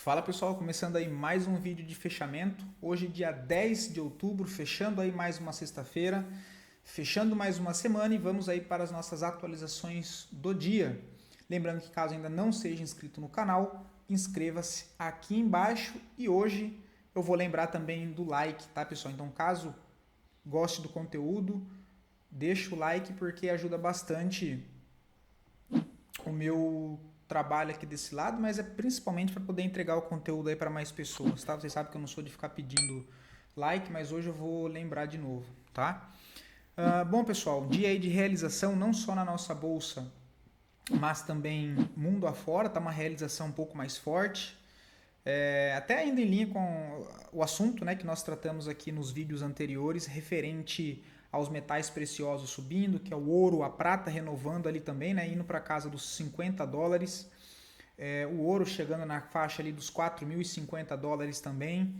Fala pessoal, começando aí mais um vídeo de fechamento. Hoje dia 10 de outubro, fechando aí mais uma sexta-feira, fechando mais uma semana e vamos aí para as nossas atualizações do dia. Lembrando que caso ainda não seja inscrito no canal, inscreva-se aqui embaixo e hoje eu vou lembrar também do like, tá pessoal? Então caso goste do conteúdo, deixa o like porque ajuda bastante o meu trabalho aqui desse lado, mas é principalmente para poder entregar o conteúdo aí para mais pessoas, tá? Vocês sabem que eu não sou de ficar pedindo like, mas hoje eu vou lembrar de novo, tá? Bom, pessoal, dia aí de realização não só na nossa bolsa, mas também mundo afora, tá uma realização um pouco mais forte. Até ainda em linha com o assunto, né, que nós tratamos aqui nos vídeos anteriores, referente aos metais preciosos subindo, que é o ouro, a prata renovando ali também, né, indo para casa dos $50. O ouro chegando na faixa ali dos $4.050 também.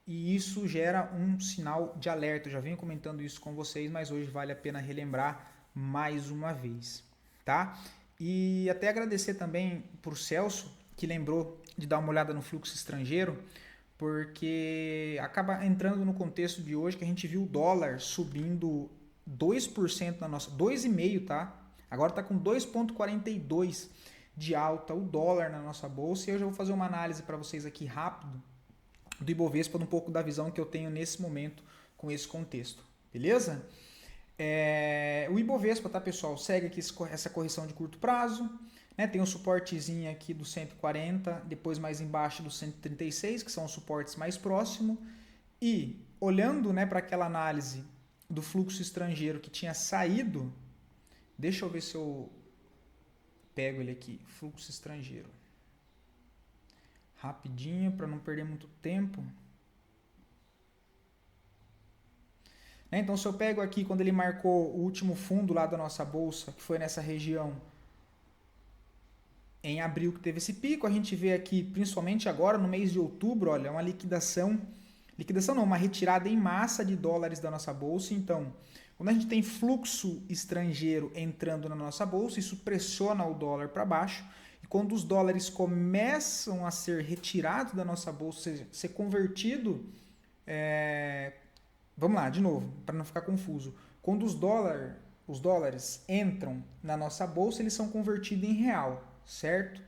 E isso gera um sinal de alerta. Eu já venho comentando isso com vocês, mas hoje vale a pena relembrar mais uma vez, tá? E até agradecer também para o Celso, que lembrou de dar uma olhada no fluxo estrangeiro, porque acaba entrando no contexto de hoje que a gente viu o dólar subindo 2% na nossa, 2,5%, tá? Agora está com 2,42 de alta o dólar na nossa bolsa e eu já vou fazer uma análise para vocês aqui rápido do Ibovespa, um pouco da visão que eu tenho nesse momento com esse contexto, beleza? O Ibovespa, tá pessoal, segue aqui essa correção de curto prazo, né? Tem um suportezinho aqui do 140, depois mais embaixo do 136, que são os suportes mais próximos, e olhando, né, para aquela análise do fluxo estrangeiro que tinha saído, deixa eu ver se eu pego ele aqui, fluxo estrangeiro, rapidinho para não perder muito tempo. Então, se eu pego aqui quando ele marcou o último fundo lá da nossa bolsa, que foi nessa região em abril que teve esse pico, a gente vê aqui, principalmente agora no mês de outubro, olha, uma liquidação não, uma retirada em massa de dólares da nossa bolsa. Então, quando a gente tem fluxo estrangeiro entrando na nossa bolsa, isso pressiona o dólar para baixo. E quando os dólares começam a ser retirados da nossa bolsa, ou seja, ser convertido, vamos lá, de novo, para não ficar confuso. Quando os dólares entram na nossa bolsa, eles são convertidos em real, certo?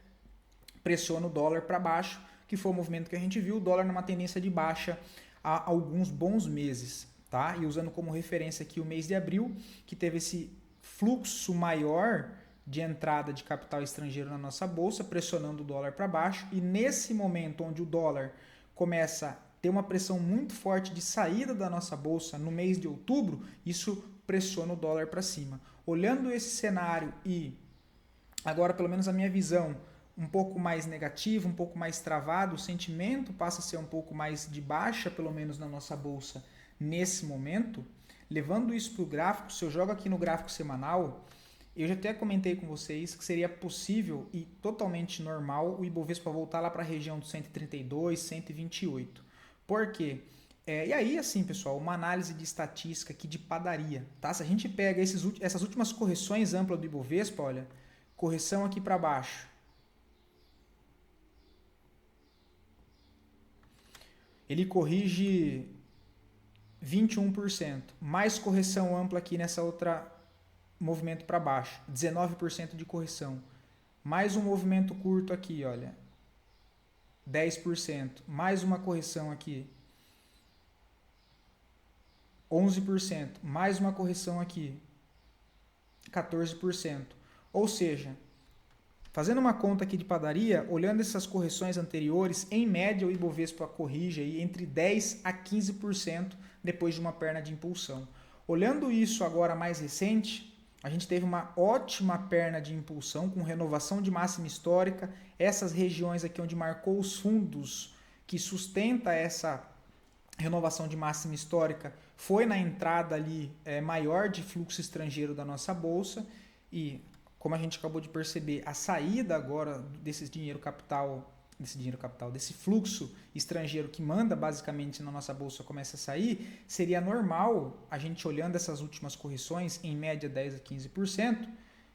Pressiona o dólar para baixo, que foi o movimento que a gente viu, o dólar numa tendência de baixa há alguns bons meses, tá? E usando como referência aqui o mês de abril, que teve esse fluxo maior de entrada de capital estrangeiro na nossa bolsa, pressionando o dólar para baixo, e nesse momento onde o dólar começa a ter uma pressão muito forte de saída da nossa bolsa no mês de outubro, isso pressiona o dólar para cima. Olhando esse cenário e agora pelo menos a minha visão um pouco mais negativo, um pouco mais travado, o sentimento passa a ser um pouco mais de baixa, pelo menos na nossa bolsa nesse momento. Levando isso para o gráfico, se eu jogo aqui no gráfico semanal, eu já até comentei com vocês que seria possível e totalmente normal o Ibovespa voltar lá para a região dos 132, 128. Por quê? E aí, assim, pessoal, uma análise de estatística aqui de padaria, tá? Se a gente pega essas últimas correções amplas do Ibovespa, olha, correção aqui para baixo, ele corrige 21%, mais correção ampla aqui nessa outra movimento para baixo, 19% de correção, mais um movimento curto aqui, olha, 10%, mais uma correção aqui, 11%, mais uma correção aqui, 14%. Ou seja, fazendo uma conta aqui de padaria, olhando essas correções anteriores, em média o Ibovespa corrige aí entre 10 a 15% depois de uma perna de impulsão. Olhando isso agora mais recente, a gente teve uma ótima perna de impulsão com renovação de máxima histórica. Essas regiões aqui onde marcou os fundos que sustenta essa renovação de máxima histórica foi na entrada ali maior de fluxo estrangeiro da nossa bolsa e como a gente acabou de perceber, a saída agora desse desse fluxo estrangeiro que manda basicamente na nossa bolsa começa a sair, seria normal a gente olhando essas últimas correções, em média 10 a 15%,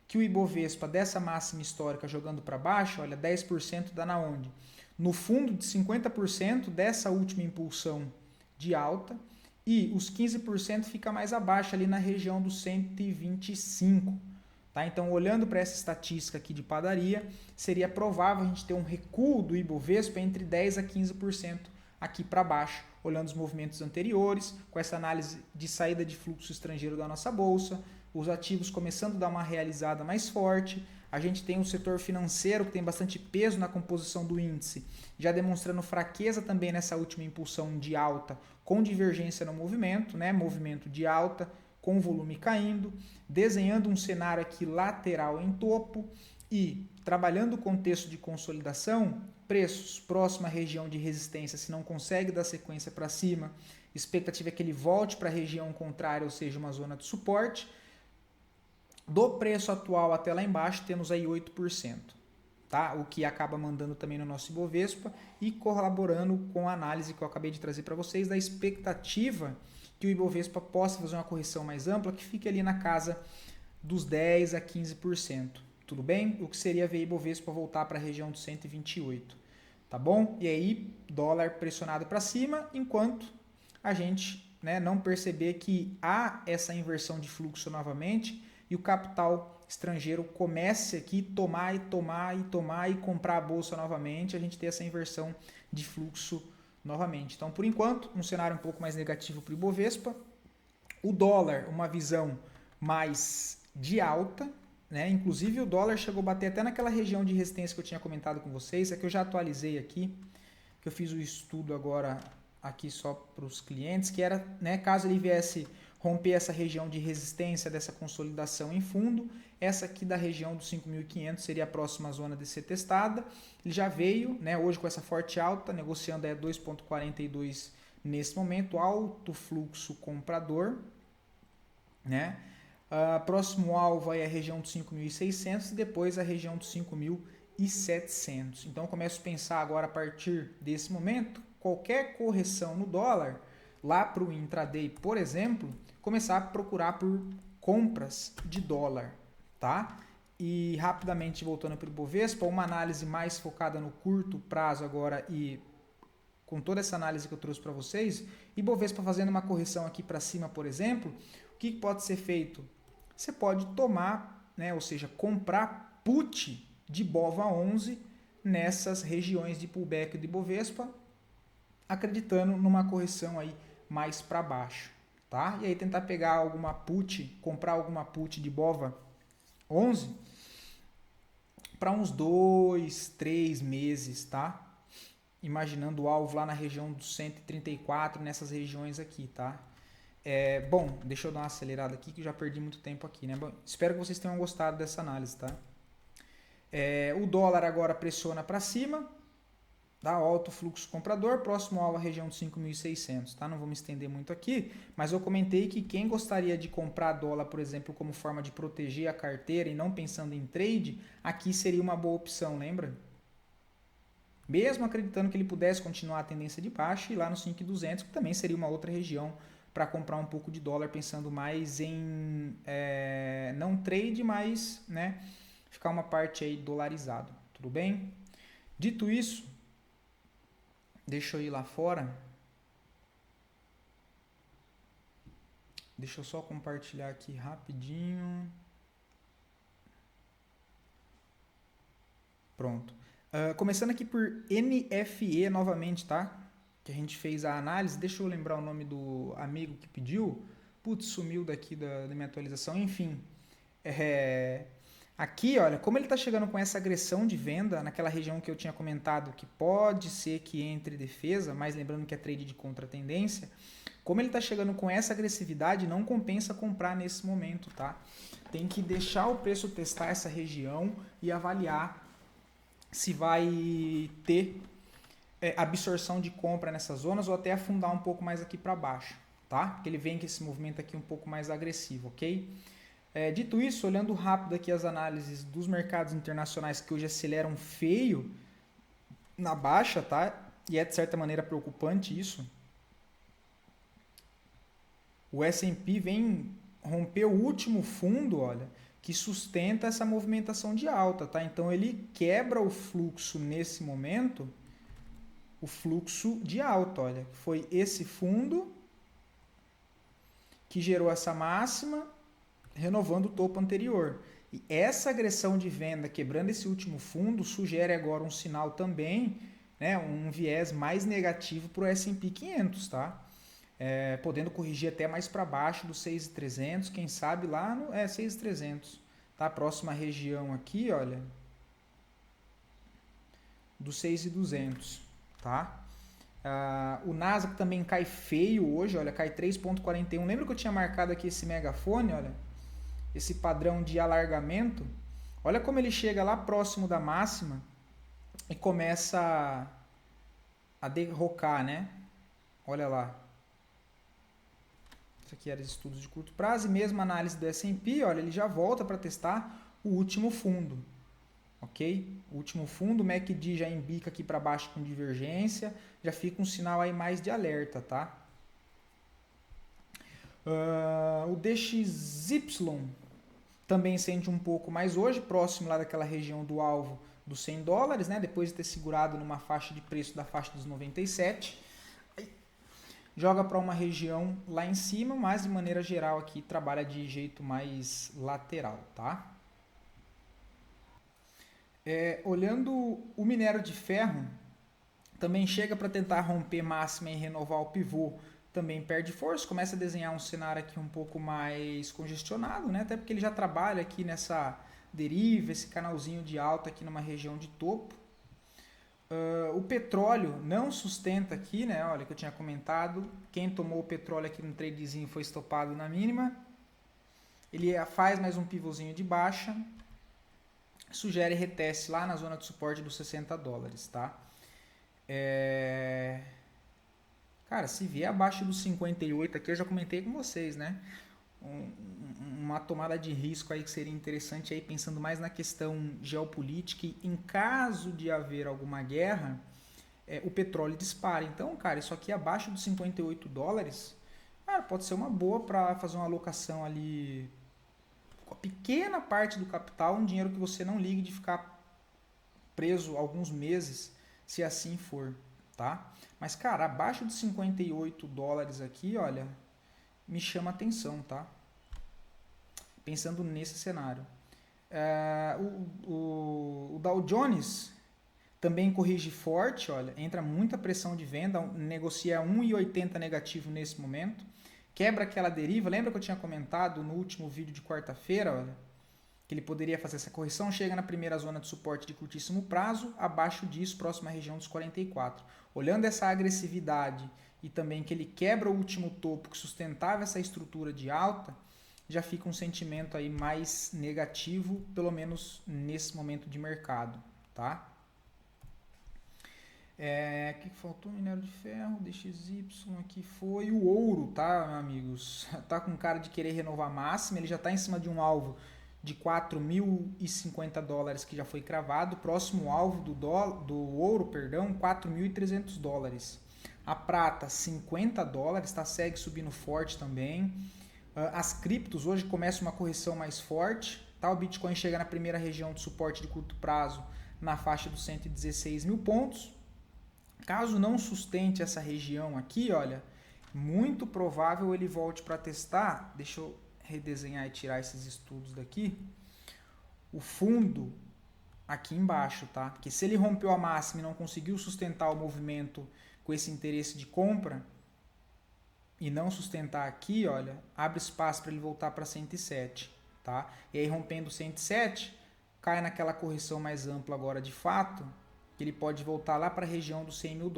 que o Ibovespa dessa máxima histórica jogando para baixo, olha, 10% dá na onde? no fundo de 50% dessa última impulsão de alta e os 15% fica mais abaixo ali na região dos 125. Tá? Então, olhando para essa estatística aqui de padaria, seria provável a gente ter um recuo do Ibovespa entre 10% a 15% aqui para baixo, olhando os movimentos anteriores, com essa análise de saída de fluxo estrangeiro da nossa bolsa, os ativos começando a dar uma realizada mais forte, a gente tem o setor financeiro que tem bastante peso na composição do índice, já demonstrando fraqueza também nessa última impulsão de alta, com divergência no movimento, né? Movimento de alta, com volume caindo, desenhando um cenário aqui lateral em topo e trabalhando o contexto de consolidação, preços próximo à região de resistência, se não consegue dar sequência para cima, expectativa é que ele volte para a região contrária, ou seja, uma zona de suporte. Do preço atual até lá embaixo, temos aí 8%, tá? O que acaba mandando também no nosso Ibovespa e colaborando com a análise que eu acabei de trazer para vocês da expectativa que o Ibovespa possa fazer uma correção mais ampla, que fique ali na casa dos 10% a 15%. Tudo bem? O que seria ver Ibovespa voltar para a região dos 128. Tá bom? E aí, dólar pressionado para cima, enquanto a gente, né, não perceber que há essa inversão de fluxo novamente e o capital estrangeiro comece aqui tomar e comprar a bolsa novamente, a gente ter essa inversão de fluxo novamente. Então, por enquanto, um cenário um pouco mais negativo para o Ibovespa. O dólar, uma visão mais de alta, né? Inclusive o dólar chegou a bater até naquela região de resistência que eu tinha comentado com vocês, é que eu já atualizei aqui, que eu fiz o estudo agora aqui só para os clientes, que era, né, caso ele viesse romper essa região de resistência dessa consolidação em fundo, essa aqui da região dos 5.500 seria a próxima zona de ser testada. Ele já veio, né, hoje com essa forte alta, negociando a 2,42 nesse momento, alto fluxo comprador, né? Próximo alvo é a região dos 5.600 e depois a região dos 5.700. Então eu começo a pensar agora a partir desse momento, qualquer correção no dólar, lá para o intraday, por exemplo, começar a procurar por compras de dólar, tá? E rapidamente voltando para o Ibovespa, uma análise mais focada no curto prazo agora e com toda essa análise que eu trouxe para vocês, Ibovespa fazendo uma correção aqui para cima, por exemplo, o que pode ser feito? Você pode tomar, né, ou seja, comprar put de BOVA11 nessas regiões de pullback de Ibovespa, acreditando numa correção aí mais para baixo, tá? E aí tentar pegar alguma put, comprar alguma put de BOVA11 para uns 2, 3 meses, tá? Imaginando o alvo lá na região dos 134, nessas regiões aqui, tá? Bom, deixa eu dar uma acelerada aqui que já perdi muito tempo aqui, né? Bom, espero que vocês tenham gostado dessa análise, tá? O dólar agora pressiona para cima, tá? Alto fluxo comprador, próximo alvo a região de 5.600, tá? Não vou me estender muito aqui, mas eu comentei que quem gostaria de comprar dólar, por exemplo, como forma de proteger a carteira e não pensando em trade, aqui seria uma boa opção, lembra? Mesmo acreditando que ele pudesse continuar a tendência de baixa e lá no 5.200, que também seria uma outra região para comprar um pouco de dólar, pensando mais em não trade, mas, né, ficar uma parte aí dolarizado, tudo bem? Dito isso, deixa eu ir lá fora. Deixa eu só compartilhar aqui rapidinho. Pronto. Começando aqui por NFE novamente, tá? Que a gente fez a análise. Deixa eu lembrar o nome do amigo que pediu. Putz, sumiu daqui da minha atualização. Enfim, aqui, olha, como ele está chegando com essa agressão de venda naquela região que eu tinha comentado que pode ser que entre defesa, mas lembrando que é trade de contra-tendência, como ele está chegando com essa agressividade, não compensa comprar nesse momento, tá? Tem que deixar o preço testar essa região e avaliar se vai ter absorção de compra nessas zonas ou até afundar um pouco mais aqui para baixo, tá? Porque ele vem com esse movimento aqui um pouco mais agressivo, ok? Dito isso, olhando rápido aqui as análises dos mercados internacionais que hoje aceleram feio na baixa, tá? E é de certa maneira preocupante isso. O S&P vem romper o último fundo, olha, que sustenta essa movimentação de alta, tá? Então ele quebra o fluxo nesse momento, o fluxo de alta, olha, foi esse fundo que gerou essa máxima, renovando o topo anterior. E essa agressão de venda quebrando esse último fundo sugere agora um sinal também, né, um viés mais negativo para o S&P 500, tá? Podendo corrigir até mais para baixo dos 6.300, quem sabe lá no 6.300, tá? A próxima região aqui, olha, dos 6.200, tá? O Nasdaq também cai feio hoje, olha, cai 3,41. Lembra que eu tinha marcado aqui esse megafone, olha? Esse padrão de alargamento. Olha como ele chega lá próximo da máxima e começa a derrocar, né? Olha lá. Isso aqui era de estudos de curto prazo e mesmo a análise do S&P, olha, ele já volta para testar o último fundo. Ok? O último fundo, o MACD já embica aqui para baixo com divergência, já fica um sinal aí mais de alerta, tá? O DXY também sente um pouco mais hoje, próximo lá daquela região do alvo dos $100, né? Depois de ter segurado numa faixa de preço da faixa dos 97. Joga para uma região lá em cima, mas de maneira geral aqui trabalha de jeito mais lateral, tá? Olhando o minério de ferro, também chega para tentar romper máxima e renovar o pivô, também perde força, começa a desenhar um cenário aqui um pouco mais congestionado, né? Até porque ele já trabalha aqui nessa deriva, esse canalzinho de alta aqui numa região de topo. O petróleo não sustenta aqui, né? Olha que eu tinha comentado, quem tomou o petróleo aqui no tradezinho foi estopado na mínima. Ele faz mais um pivôzinho de baixa, sugere reteste lá na zona de suporte dos $60, tá? Cara, se vier abaixo dos 58 aqui, eu já comentei com vocês, né? Uma tomada de risco aí que seria interessante aí, pensando mais na questão geopolítica e em caso de haver alguma guerra, o petróleo dispara. Então, cara, isso aqui abaixo dos $58, cara, pode ser uma boa para fazer uma alocação ali com a pequena parte do capital, um dinheiro que você não ligue de ficar preso alguns meses, se assim for, tá? Mas, cara, abaixo de $58 aqui, olha, me chama atenção, tá? Pensando nesse cenário. O Dow Jones também corrige forte, olha, entra muita pressão de venda, negocia 1,80 negativo nesse momento, quebra aquela deriva, lembra que eu tinha comentado no último vídeo de quarta-feira, olha, que ele poderia fazer essa correção, chega na primeira zona de suporte de curtíssimo prazo, abaixo disso, próxima região dos 44. Olhando essa agressividade e também que ele quebra o último topo que sustentava essa estrutura de alta, já fica um sentimento aí mais negativo, pelo menos nesse momento de mercado, tá? O que faltou? Minério de ferro, DXY aqui foi o ouro, tá, amigos? Tá com cara de querer renovar a máxima, ele já está em cima de um alvo de $4.050 que já foi cravado, próximo alvo do ouro, perdão, $4.300. A prata, $50, tá? Segue subindo forte também. As criptos hoje começa uma correção mais forte, tá? O Bitcoin chega na primeira região de suporte de curto prazo na faixa dos 116 mil pontos. Caso não sustente essa região aqui, olha, muito provável ele volte para testar. Deixa eu redesenhar e tirar esses estudos daqui. O fundo aqui embaixo, tá? Porque se ele rompeu a máxima e não conseguiu sustentar o movimento com esse interesse de compra e não sustentar aqui, olha, abre espaço para ele voltar para 107, tá? E aí rompendo 107, cai naquela correção mais ampla agora de fato, que ele pode voltar lá para a região dos $100 mil,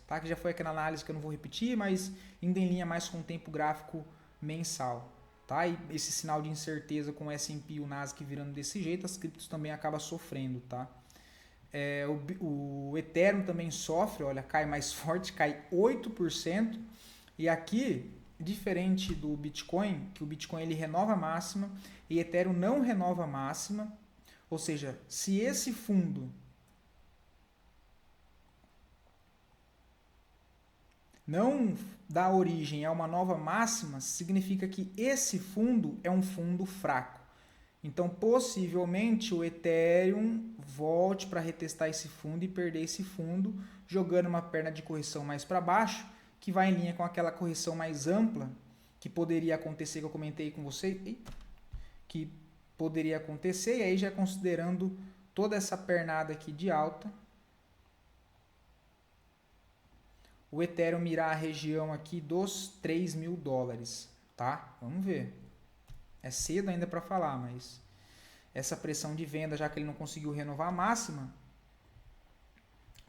tá? Que já foi aquela análise que eu não vou repetir, mas indo em linha mais com o tempo gráfico mensal, tá? E esse sinal de incerteza com o S&P e o Nasdaq virando desse jeito, as criptos também acabam sofrendo, tá? O Ethereum também sofre, olha, cai mais forte, cai 8%. E aqui, diferente do Bitcoin, que o Bitcoin ele renova a máxima e Ethereum não renova a máxima, ou seja, se esse fundo não dá origem a uma nova máxima, significa que esse fundo é um fundo fraco. Então, possivelmente, o Ethereum volte para retestar esse fundo e perder esse fundo, jogando uma perna de correção mais para baixo, que vai em linha com aquela correção mais ampla que poderia acontecer, que eu comentei com você, que poderia acontecer, e aí já considerando toda essa pernada aqui de alta, o Ethereum irá a região aqui dos 3 mil dólares, tá? Vamos ver. É cedo ainda para falar, mas essa pressão de venda, já que ele não conseguiu renovar a máxima,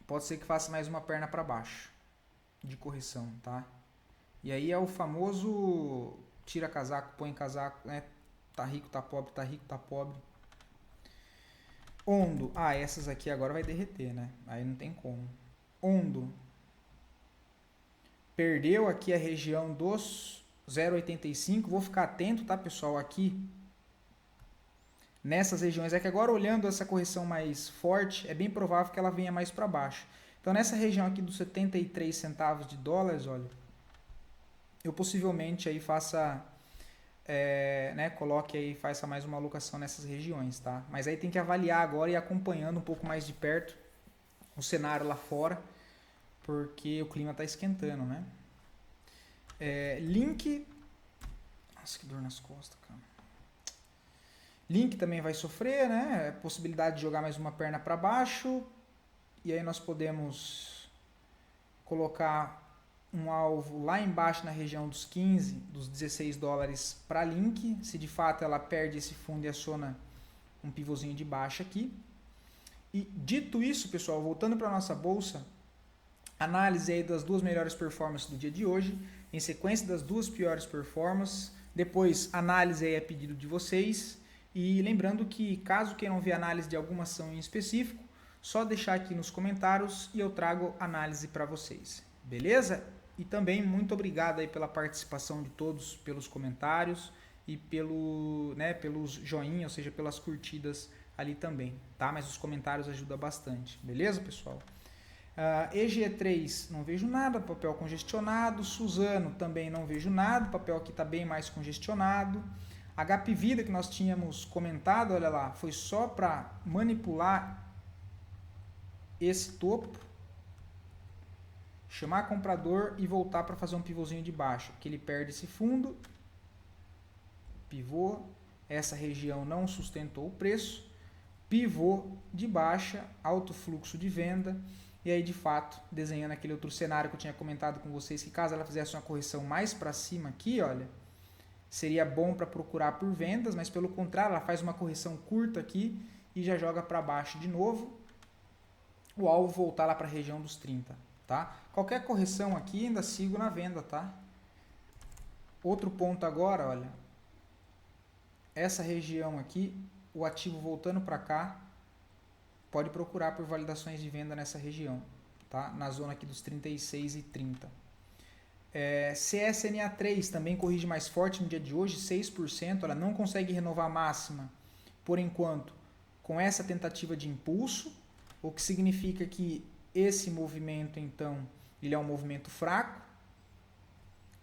pode ser que faça mais uma perna para baixo de correção, tá? E aí é o famoso tira casaco, põe casaco, né? Tá rico, tá pobre, tá rico, tá pobre. Ondo, essas aqui agora vai derreter, né? Aí não tem como. Ondo perdeu aqui a região dos 0,85, vou ficar atento, tá, pessoal, aqui nessas regiões. É que agora, olhando essa correção mais forte, é bem provável que ela venha mais para baixo. Então, nessa região aqui dos 73 centavos de dólares, olha, eu possivelmente aí faça, né, coloque aí, faça mais uma alocação nessas regiões, tá? Mas aí tem que avaliar agora e acompanhando um pouco mais de perto o cenário lá fora, porque o clima está esquentando, né? Link, nossa, que dor nas costas, cara. Link também vai sofrer, né? Possibilidade de jogar mais uma perna para baixo. E aí nós podemos colocar um alvo lá embaixo na região dos 15, dos 16 dólares para Link. Se de fato ela perde esse fundo e aciona um pivôzinho de baixa aqui. E dito isso, pessoal, voltando para a nossa bolsa, análise aí das duas melhores performances do dia de hoje, em sequência das duas piores performances, depois análise aí a pedido de vocês. E lembrando que, caso queiram ver análise de alguma ação em específico, só deixar aqui nos comentários e eu trago análise para vocês. Beleza? E também muito obrigado aí pela participação de todos, pelos comentários e pelos joinha, ou seja, pelas curtidas ali também, tá? Mas os comentários ajudam bastante. Beleza, pessoal? EG3, não vejo nada, papel congestionado. Suzano, também não vejo nada, o papel aqui está bem mais congestionado. HP Vida, que nós tínhamos comentado, olha lá, foi só para manipular esse topo, chamar comprador e voltar para fazer um pivôzinho de baixo, que ele perde esse fundo, pivô, essa região não sustentou o preço, pivô de baixa, alto fluxo de venda, e aí de fato, desenhando aquele outro cenário que eu tinha comentado com vocês, que caso ela fizesse uma correção mais para cima aqui, olha, seria bom para procurar por vendas, mas pelo contrário, ela faz uma correção curta aqui e já joga para baixo de novo. O alvo voltar lá para a região dos 30, tá? Qualquer correção aqui ainda sigo na venda, tá? Outro ponto agora, olha, essa região aqui, o ativo voltando para cá, pode procurar por validações de venda nessa região, tá? Na zona aqui dos 36 e 30. CSNA3 também corrige mais forte no dia de hoje, 6%, ela não consegue renovar a máxima por enquanto com essa tentativa de impulso, o que significa que esse movimento então ele é um movimento fraco,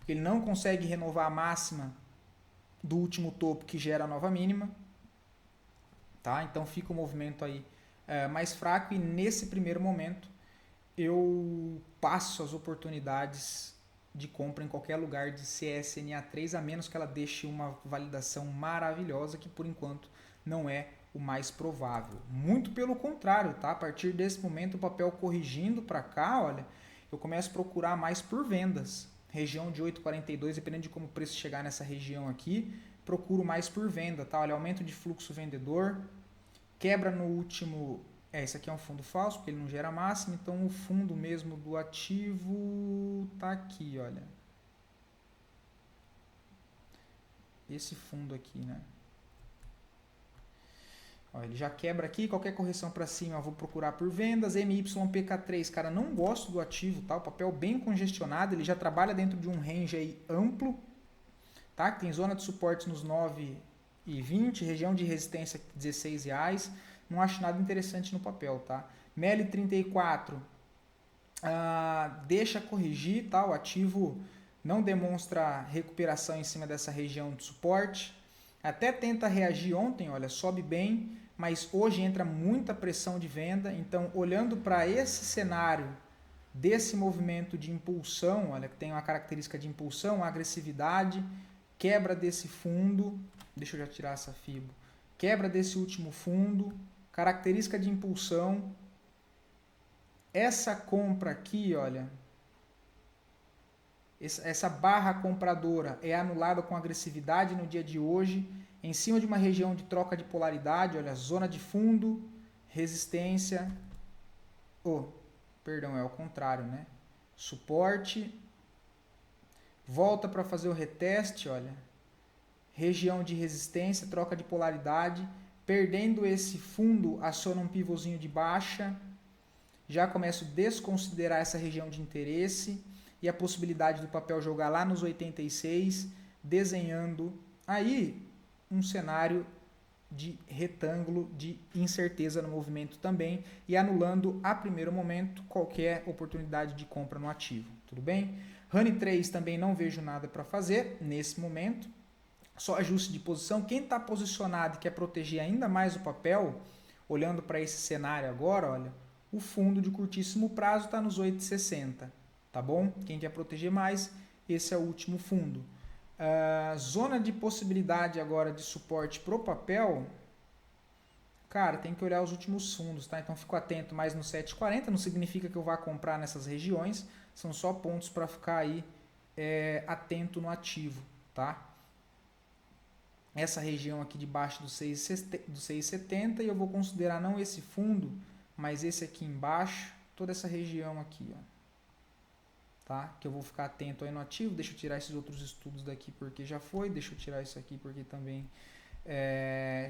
ele não consegue renovar a máxima do último topo que gera a nova mínima, tá? Então fica o movimento aí mais fraco e nesse primeiro momento eu passo as oportunidades de compra em qualquer lugar de CSNA3, a menos que ela deixe uma validação maravilhosa, que por enquanto não é o mais provável. Muito pelo contrário, tá? A partir desse momento o papel corrigindo para cá, olha, eu começo a procurar mais por vendas. Região de 8,42, dependendo de como o preço chegar nessa região aqui, procuro mais por venda, tá? Olha, aumento de fluxo vendedor, quebra no último... esse aqui é um fundo falso, porque ele não gera máximo, então o fundo mesmo do ativo tá aqui, olha. Esse fundo aqui, né? Ó, ele já quebra aqui, qualquer correção para cima eu vou procurar por vendas. MYPK3, cara, não gosto do ativo, tá? O papel bem congestionado, ele já trabalha dentro de um range aí amplo, tá? Que tem zona de suporte nos 9,20, região de resistência R$16. Não acho nada interessante no papel, tá? MEL34, deixa corrigir, tá? O ativo não demonstra recuperação em cima dessa região de suporte. Até tenta reagir ontem, olha, sobe bem, mas hoje entra muita pressão de venda. Então, olhando para esse cenário desse movimento de impulsão, olha, que tem uma característica de impulsão, agressividade, quebra desse fundo, deixa eu já tirar essa FIBO, quebra desse último fundo, característica de impulsão, essa compra aqui, olha, essa barra compradora é anulada com agressividade no dia de hoje, em cima de uma região de troca de polaridade, olha, zona de fundo, resistência, perdão, é o contrário, né? Suporte, volta para fazer o reteste, olha, região de resistência, troca de polaridade, perdendo esse fundo, aciona um pivôzinho de baixa, já começo a desconsiderar essa região de interesse e a possibilidade do papel jogar lá nos 86, desenhando aí um cenário de retângulo de incerteza no movimento também e anulando a primeiro momento qualquer oportunidade de compra no ativo, tudo bem? Honey 3 também não vejo nada para fazer nesse momento, só ajuste de posição. Quem está posicionado e quer proteger ainda mais o papel, olhando para esse cenário agora, olha, o fundo de curtíssimo prazo está nos 8,60, tá bom? Quem quer proteger mais, esse é o último fundo. Zona de possibilidade agora de suporte pro papel, cara, tem que olhar os últimos fundos, tá? Então fico atento mais no 7,40, não significa que eu vá comprar nessas regiões, são só pontos para ficar aí atento no ativo, tá? Essa região aqui debaixo do 6,70 e eu vou considerar não esse fundo, mas esse aqui embaixo, toda essa região aqui, ó. Tá? Que eu vou ficar atento aí no ativo. Deixa eu tirar esses outros estudos daqui porque já foi. Deixa eu tirar isso aqui porque também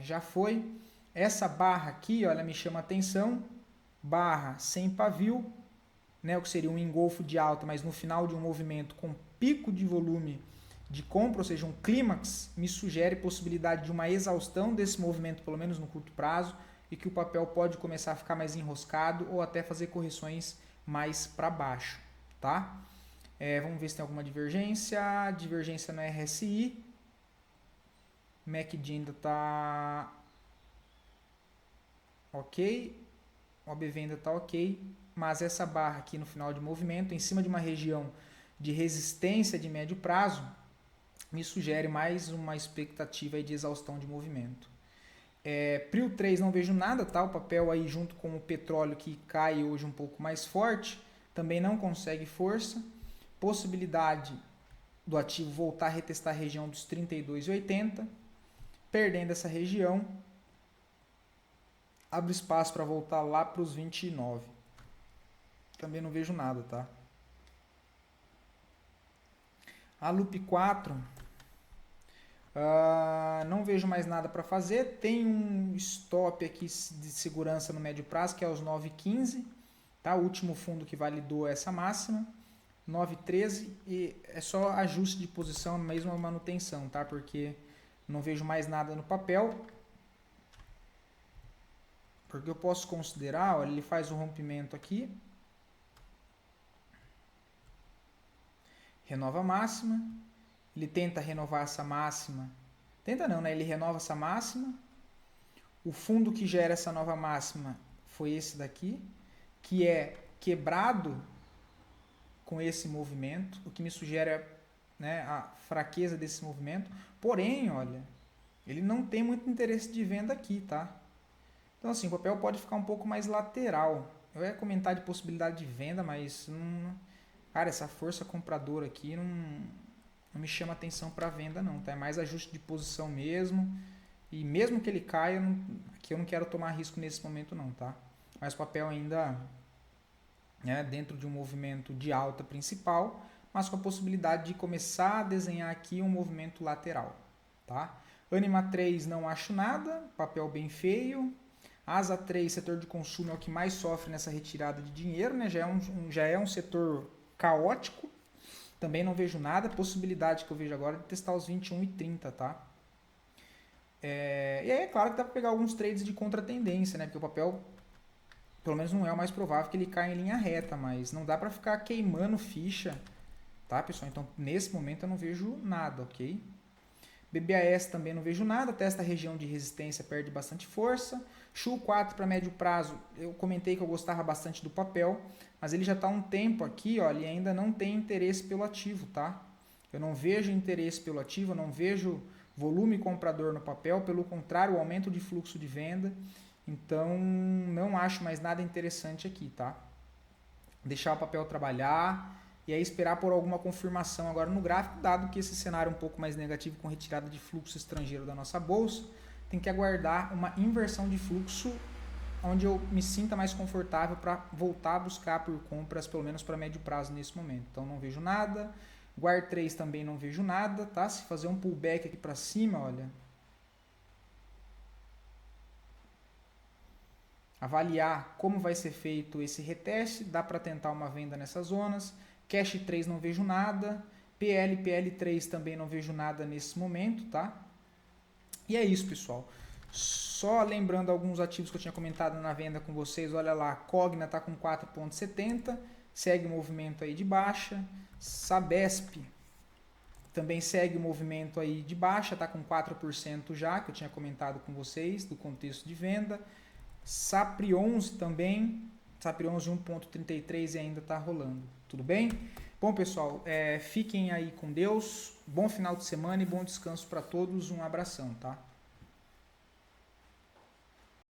já foi. Essa barra aqui, olha, me chama atenção. Barra sem pavio, né? O que seria um engolfo de alta, mas no final de um movimento com pico de volume de compra, ou seja, um clímax, me sugere possibilidade de uma exaustão desse movimento, pelo menos no curto prazo, e que o papel pode começar a ficar mais enroscado ou até fazer correções mais para baixo, tá? Vamos ver se tem alguma divergência. Divergência na RSI. MACD ainda está ok. OBV ainda está ok. Mas essa barra aqui no final de movimento, em cima de uma região de resistência de médio prazo, me sugere mais uma expectativa aí de exaustão de movimento. Prio 3 não vejo nada, tá? O papel aí junto com o petróleo que cai hoje um pouco mais forte, também não consegue força. Possibilidade do ativo voltar a retestar a região dos 32,80. Perdendo essa região, abre espaço para voltar lá para os 29. Também não vejo nada, tá? A Loop 4, não vejo mais nada para fazer. Tem um stop aqui de segurança no médio prazo, que é os 9,15. Tá? O último fundo que validou essa máxima. 9,13 e é só ajuste de posição, mesmo a manutenção, tá? Porque não vejo mais nada no papel. Porque eu posso considerar, olha, ele faz o rompimento aqui. Renova a máxima. Ele tenta renovar essa máxima. Tenta não, né? Ele renova essa máxima. O fundo que gera essa nova máxima foi esse daqui, que é quebrado com esse movimento, o que me sugere, né, a fraqueza desse movimento. Porém, olha, ele não tem muito interesse de venda aqui, tá? Então, assim, o papel pode ficar um pouco mais lateral. Eu ia comentar de possibilidade de venda, mas cara, essa força compradora aqui não me chama atenção para venda não, tá? É mais ajuste de posição mesmo. E mesmo que ele caia, aqui eu não quero tomar risco nesse momento não, tá? Mas o papel ainda dentro de um movimento de alta principal, mas com a possibilidade de começar a desenhar aqui um movimento lateral, tá? Anima 3 não acho nada, papel bem feio. Asa 3, setor de consumo, é o que mais sofre nessa retirada de dinheiro, né? Já é um setor caótico, também não vejo nada. Possibilidade que eu vejo agora é de testar os 21,30, tá? E aí é claro que dá para pegar alguns trades de contratendência, né? Porque o papel, pelo menos não é o mais provável que ele caia em linha reta, mas não dá para ficar queimando ficha, tá, pessoal? Então, nesse momento eu não vejo nada, ok? BBAS também não vejo nada, testa a região de resistência, perde bastante força. XU 4 para médio prazo, eu comentei que eu gostava bastante do papel, mas ele já está há um tempo aqui, ó, ele ainda não tem interesse pelo ativo, tá? Eu não vejo interesse pelo ativo, eu não vejo volume comprador no papel, pelo contrário, o aumento de fluxo de venda, então não acho mais nada interessante aqui, tá? Deixar o papel trabalhar e aí esperar por alguma confirmação agora no gráfico, dado que esse cenário é um pouco mais negativo com retirada de fluxo estrangeiro da nossa bolsa, tem que aguardar uma inversão de fluxo onde eu me sinta mais confortável para voltar a buscar por compras, pelo menos para médio prazo nesse momento. Então não vejo nada. Guard 3 também não vejo nada, tá? Se fazer um pullback aqui para cima, olha, avaliar como vai ser feito esse reteste, dá para tentar uma venda nessas zonas. Cash 3 não vejo nada, PL3 também não vejo nada nesse momento, tá? E é isso, pessoal. Só lembrando alguns ativos que eu tinha comentado na venda com vocês, olha lá, Cogna está com 4,70, segue o movimento aí de baixa. Sabesp também segue o movimento aí de baixa, está com 4% já, que eu tinha comentado com vocês, do contexto de venda. Sapri11 também, Sapri11 1,33 e ainda está rolando, tudo bem? Bom, pessoal, fiquem aí com Deus, bom final de semana e bom descanso para todos, um abração, tá?